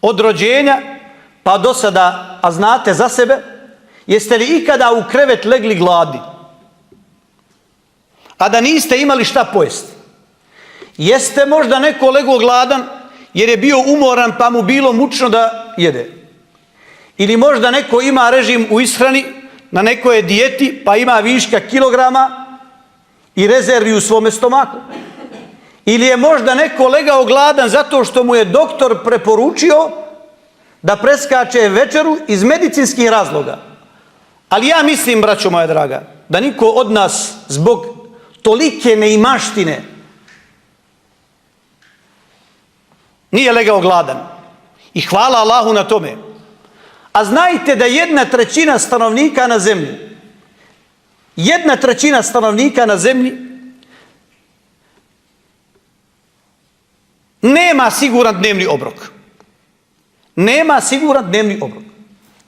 Od rođenja pa do sada, a znate za sebe, jeste li ikada u krevet legli gladni, a da niste imali šta pojesti? Jeste možda neko legao gladan jer je bio umoran pa mu bilo mučno da jede? Ili možda neko ima režim u ishrani, na nekoj je dijeti pa ima viška kilograma i rezervi u svome stomaku? Ili je možda neko legao gladan zato što mu je doktor preporučio da preskače večeru iz medicinskih razloga? Ali ja mislim, braćo moja draga, da niko od nas zbog tolike neimaštine nije legao gladan. I hvala Allahu na tome. A znajte da 1/3 stanovnika na zemlji, 1/3 stanovnika na zemlji nema siguran dnevni obrok. Nema siguran dnevni obrok.